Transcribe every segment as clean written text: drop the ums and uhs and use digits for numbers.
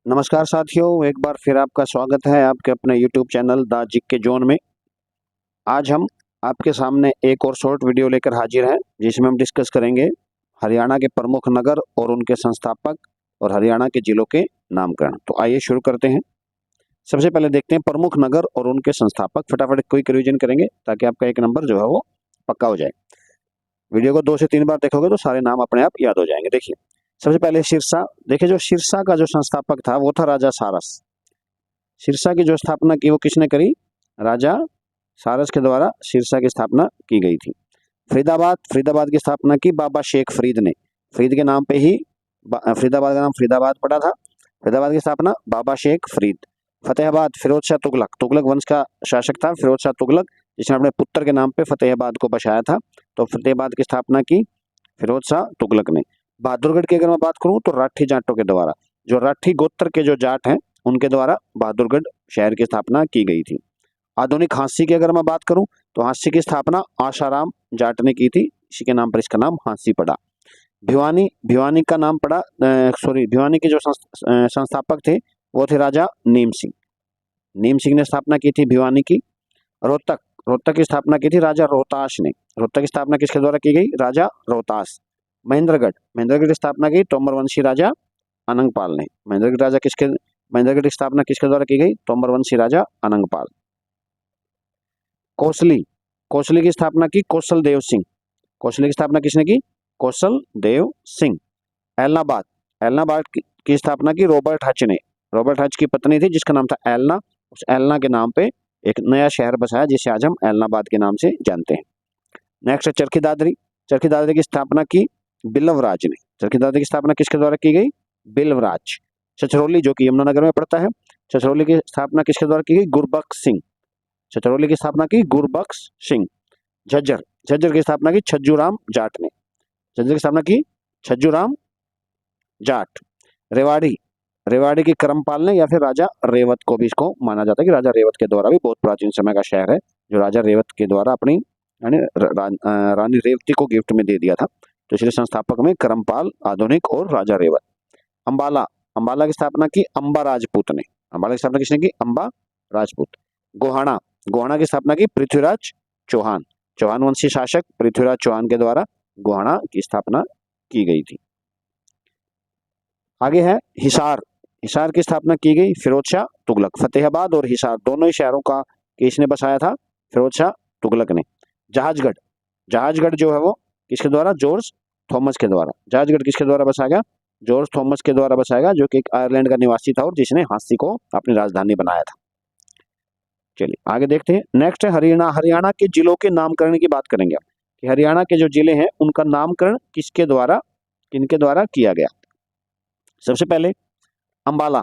नमस्कार साथियों, एक बार फिर आपका स्वागत है आपके अपने YouTube channel the GK zone में। आज हम आपके सामने एक और शॉर्ट वीडियो लेकर हाजिर हैं, जिसमें हम डिस्कस करेंगे हरियाणा के प्रमुख नगर और उनके संस्थापक और हरियाणा के जिलों के नामकरण। तो आइए शुरू करते हैं। सबसे पहले देखते हैं प्रमुख नगर और उनके संस्थापक। फटाफट क्विक रिवीजन करेंगे ताकि आपका एक नंबर जो है वो पक्का हो जाए। वीडियो को 2 से 3 बार देखोगे तो सारे नाम अपने आप याद हो जाएंगे। देखिए, सबसे पहले सिरसा। देखिए, जो सिरसा का जो संस्थापक था वो था राजा सारस। सिरसा की जो स्थापना की वो किसने करी? राजा सारस के द्वारा सिरसा की स्थापना की गई थी। फरीदाबाद, फरीदाबाद की स्थापना की बाबा शेख फरीद ने। फरीद के नाम पे ही फरीदाबाद का नाम फरीदाबाद पड़ा था। फरीदाबाद की स्थापना बाबा शेख फरीद। फतेहाबाद, फिरोज शाह तुगलक। तुगलक वंश का शासक था फिरोज शाह तुगलक, जिसने अपने पुत्र के नाम पे फतेहाबाद को बसाया था। तो फतेहाबाद की स्थापना की फिरोज शाह तुगलक ने। बहादुरगढ़ की अगर मैं बात करूं तो राठी जाटों के द्वारा, जो राठी गोत्र के जो जाट हैं उनके द्वारा बहादुरगढ़ शहर की स्थापना की गई थी। आधुनिक हांसी की अगर मैं बात करूं तो हांसी की स्थापना आशाराम जाट ने की थी। इसी के नाम पर इसका नाम हांसी पड़ा। भिवानी, भिवानी का नाम पड़ा भिवानी के जो संस्थापक थे वो थे राजा नीम सिंह। नीम सिंह ने स्थापना की थी भिवानी की। रोहतक, रोहतक की स्थापना की थी राजा रोहतास ने। रोहतक की स्थापना किसके द्वारा की गई? राजा रोहतास। महेंद्रगढ़, महेंद्रगढ़ की स्थापना की तोमरवंशी राजा अनंगपाल ने। महेंद्रगढ़ की स्थापना किसके द्वारा की गई? तोमरवंशी राजा अनंगपाल। कोसली, कोसली की स्थापना की कौशल देव सिंह। कोसली की स्थापना किसने की? कौशल देव सिंह। एलनाबाद, एलनाबाद की स्थापना की रॉबर्ट हच ने। रॉबर्ट हच की पत्नी थी जिसका नाम था एलना। उस एलना के नाम पे एक नया शहर बसाया जिसे आज हम एलनाबाद के नाम से जानते हैं। नेक्स्ट है चरखी दादरी। चरखी दादरी की स्थापना की बिलवराज ने। चरखी दादरी की स्थापना किसके द्वारा की गई? बिलवराज। छछरौली, जो कि यमुनानगर में पड़ता है, छछरौली की स्थापना किसके द्वारा की गई? गुरबख्श सिंह। छछरौली की स्थापना की गुरबख्श सिंह। झज्जर, झज्जर की स्थापना की छज्जूराम जाट ने। झज्जर की स्थापना की छज्जूराम जाट। रेवाड़ी, रेवाड़ी की करमपाल ने या फिर राजा रेवत को भी इसको माना जाता है कि राजा रेवत के द्वारा भी बहुत प्राचीन समय का शहर है, जो राजा रेवत के द्वारा अपनी यानी रानी रेवती को गिफ्ट में दे दिया था। तो इसलिए संस्थापक में करमपाल आधुनिक और राजा रेवत। अंबाला, अंबाला की स्थापना की अंबा राजपूत ने। अंबाला की स्थापना किसने की? अंबा राजपूत। गोहाना, गोहाना की स्थापना की पृथ्वीराज चौहान। चौहान वंशी शासक पृथ्वीराज चौहान के द्वारा गोहाना की स्थापना की गई थी। आगे है हिसार। हिसार की स्थापना की गई फिरोज शाह तुगलक। फतेहाबाद और हिसार दोनों ही शहरों का किसने बसाया था? फिरोज शाह तुगलक ने। जहाजगढ़, जहाजगढ़ जो है वो किसके द्वारा? जॉर्ज थॉमस के द्वारा। जहाजगढ़ किसके द्वारा बसाया गया? जॉर्ज थॉमस के द्वारा बसाया गया, जो कि एक आयरलैंड का निवासी था और जिसने हांसी को अपनी राजधानी बनाया था। चलिए आगे देखते हैं। नेक्स्ट है हरियाणा। हरियाणा के जिलों के नामकरण की बात करेंगे कि हरियाणा के जो जिले हैं उनका नामकरण किसके द्वारा, किनके द्वारा किया गया। सबसे पहले अंबाला।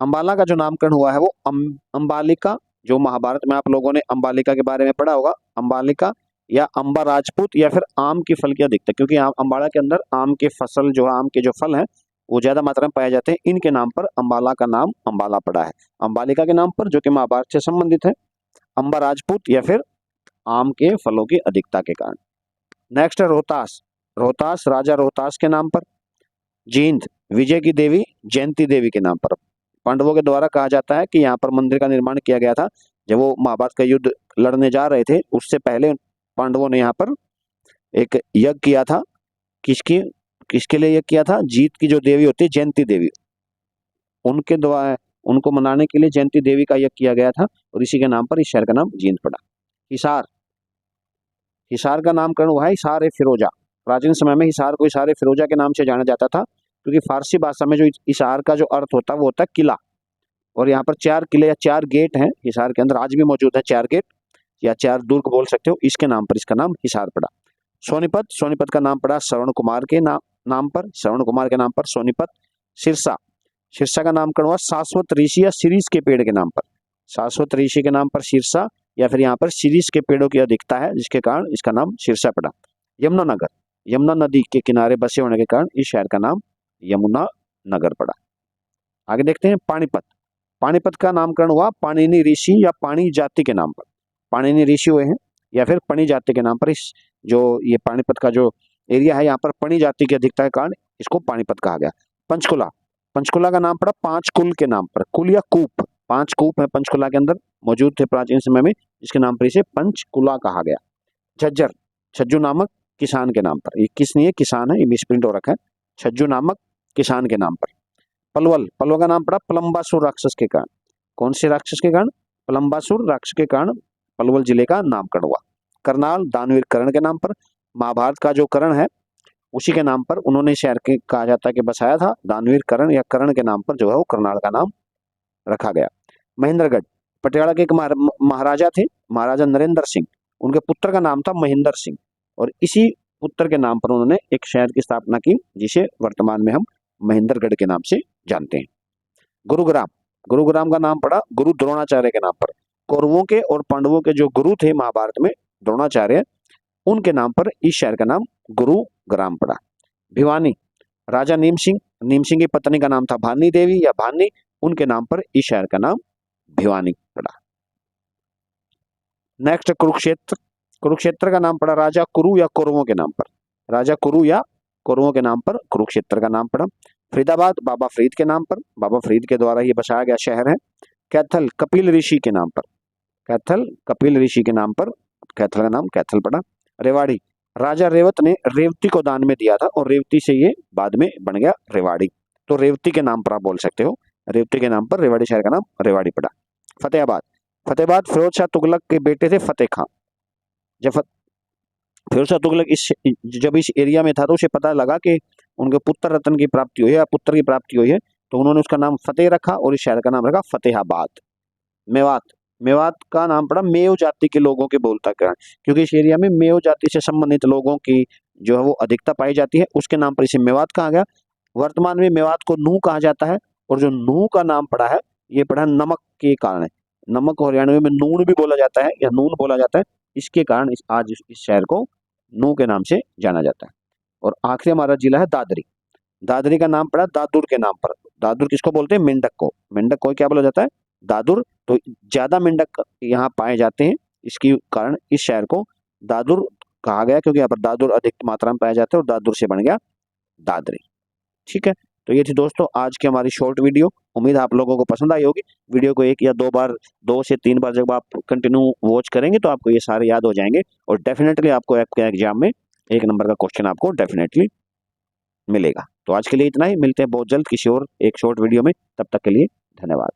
अंबाला का जो नामकरण हुआ है वो अंबालिका, जो महाभारत में आप लोगों ने अंबालिका के बारे में पढ़ा होगा, अंबालिका या अंबा राजपूत या फिर आम की फल की अधिकता, क्योंकि अंबाला के अंदर आम के फसल जो आम के जो फल हैं वो ज्यादा मात्रा में पाए जाते हैं। इनके नाम पर अंबाला का नाम अंबाला पड़ा है। अंबालिका के नाम पर जो कि महाभारत से संबंधित है, अंबा राजपूत या फिर आम के फलों की अधिकता के कारण। नेक्स्ट है रोहतास। रोहतास राजा रोहतास के नाम पर। जींद, विजय की देवी जयंती देवी के नाम पर। पांडवों के द्वारा कहा जाता है कि यहाँ पर मंदिर का निर्माण किया गया था। जब वो महाभारत का युद्ध लड़ने जा रहे थे उससे पहले पांडवों ने यहाँ पर एक यज्ञ किया था। किसकी, किसके लिए यज्ञ किया था? जीत की जो देवी होती है जयंती देवी, उनके द्वारा उनको मनाने के लिए जयंती देवी का यज्ञ किया गया था और इसी के नाम पर इस शहर का नाम जींद पड़ा। हिसार, हिसार का नामकरण हुआ है हिसार ए फिरोजा। प्राचीन समय में हिसार को हिसार ए फिरोजा के नाम से जाना जाता था, क्योंकि फारसी भाषा में जो हिसार का जो अर्थ होता है वो होता है किला। और यहाँ पर 4 किले या 4 गेट हैं हिसार के अंदर, आज भी मौजूद है 4 गेट या 4 दुर्ग बोल सकते हो। इसके नाम पर इसका नाम हिसार पड़ा। सोनीपत, सोनीपत का नाम पड़ा श्रवण कुमार के नाम पर, श्रवण कुमार के नाम पर सोनीपत। सिरसा, सिरसा का नामकरण हुआ शाश्वत ऋषि या सीरीज के पेड़ के नाम पर। शाश्वत ऋषि के नाम पर सिरसा या फिर यहाँ पर सीरीज के पेड़ों की अधिकता है जिसके कारण इसका नाम सिरसा पड़ा। यमुनानगर, यमुना नदी के किनारे बसे होने के कारण इस शहर का नाम यमुना नगर पड़ा। आगे देखते हैं पानीपत। पानीपत का नामकरण हुआ पाणिनि ऋषि या पाणी जाति के नाम पर। पाणिनि ऋषि हुए हैं या फिर पणी जाति के नाम पर इस जो ये पानीपत का जो एरिया है यहाँ पर पणी जाति की अधिकता के कारण इसको पानीपत कहा गया। पंचकुला, पंचकुला का नाम पड़ा पांच कुल के नाम पर, कुल या कूप, पांच कूप है पंचकुला के अंदर मौजूद थे प्राचीन समय में, जिसके नाम पर इसे पंचकुला कहा गया। झज्जर, छज्जू नामक किसान के नाम पर, ये किस नहीं है, किसान है, ये मिसप्रिंट हो रखा है, छज्जू नामक किसान के नाम पर। पलवल, पलवल का नाम पड़ा प्लम्बासुर राक्षस के कारण, कौन से राक्षस के कारण, प्लम्बासुर राक्षस के कारण पलवल जिले का नामकरण हुआ। करनाल, दानवीर कर्ण के नाम पर, महाभारत का जो कर्ण है उसी के नाम पर उन्होंने शहर के कहा जाता है कि बसाया था, दानवीर कर्ण या कर्ण के नाम पर जो है वो करनाल का नाम रखा गया। महेंद्रगढ़, पटियाला के एक महाराजा थे, महाराजा नरेंद्र सिंह, उनके पुत्र का नाम था महेंद्र सिंह, और इसी पुत्र के नाम पर उन्होंने एक शहर की स्थापना की जिसे वर्तमान में हम महेंद्रगढ़ के नाम से जानते हैं। गुरुग्राम, गुरुग्राम का नाम पड़ा गुरु द्रोणाचार्य के नाम पर, कौरवों के और पांडवों के जो गुरु थे महाभारत में द्रोणाचार्य, उनके नाम पर इस शहर का नाम गुरुग्राम पड़ा। भिवानी, राजा नीम सिंह, नीम सिंह की पत्नी का नाम था भानी देवी या भानी, उनके नाम पर इस शहर का नाम भिवानी पड़ा। नेक्स्ट कुरुक्षेत्र, कुरुक्षेत्र का नाम पड़ा राजा कुरु या कौरवों के नाम पर, राजा कुरु या कौरवों के नाम पर कुरुक्षेत्र का नाम पड़ा। फरीदाबाद, बाबा फरीद के नाम पर, बाबा फरीद के द्वारा ये बसाया गया शहर है। कैथल, कपिल ऋषि के नाम पर, कैथल कपिल ऋषि के नाम पर कैथल का नाम कैथल पड़ा। रेवाड़ी, राजा रेवत ने रेवती को दान में दिया था और रेवती से ये बाद में बन गया रेवाड़ी, तो रेवती के नाम पर आप बोल सकते हो, रेवती के नाम पर रेवाड़ी शहर का नाम रेवाड़ी पड़ा। फतेहाबाद, फतेहाबाद फिरोज शाह तुगलक के बेटे थे फतेह खां, जब फिरोज शाह तुगलक जब इस एरिया में था तो उसे पता लगा कि उनके पुत्र रत्न की प्राप्ति हुई है, पुत्र की प्राप्ति हुई है, तो उन्होंने उसका नाम फतेह रखा और इस शहर का नाम रखा फतेहाबाद। मेवात, मेवात का नाम पड़ा मेव जाति के लोगों के बोलता कारण, क्योंकि इस एरिया में मेव जाति से संबंधित लोगों की जो है वो अधिकता पाई जाती है, उसके नाम पर इसे मेवात कहा गया। वर्तमान में मेवात को नूह कहा जाता है, और जो नूह का नाम पड़ा है ये पड़ा नमक के कारण है, नमक को हरियाणवी में नून भी बोला जाता है या नून बोला जाता है, इसके कारण आज इस शहर को नूह के नाम से जाना जाता है। और आखिरी हमारा जिला है दादरी, दादरी का नाम पड़ा दादुर के नाम पर, दादुर किसको बोलते हैं, मेंढक को, मेंढक को क्या बोला जाता है, दादुर, तो ज्यादा मेंढक यहाँ पाए जाते हैं, इसके कारण इस शहर को दादुर कहा गया, क्योंकि यहाँ पर दादुर अधिक मात्रा में पाए जाते हैं और दादुर से बन गया दादरी। ठीक है, तो ये थी दोस्तों आज की हमारी शॉर्ट वीडियो, उम्मीद है आप लोगों को पसंद आई होगी। वीडियो को एक या दो बार, 2 से 3 बार जब आप कंटिन्यू वॉच करेंगे तो आपको ये सारे याद हो जाएंगे, और डेफिनेटली आपको आपके एग्जाम में 1 नंबर का क्वेश्चन आपको डेफिनेटली मिलेगा। तो आज के लिए इतना ही, मिलते हैं बहुत जल्द किसी और एक शॉर्ट वीडियो में, तब तक के लिए धन्यवाद।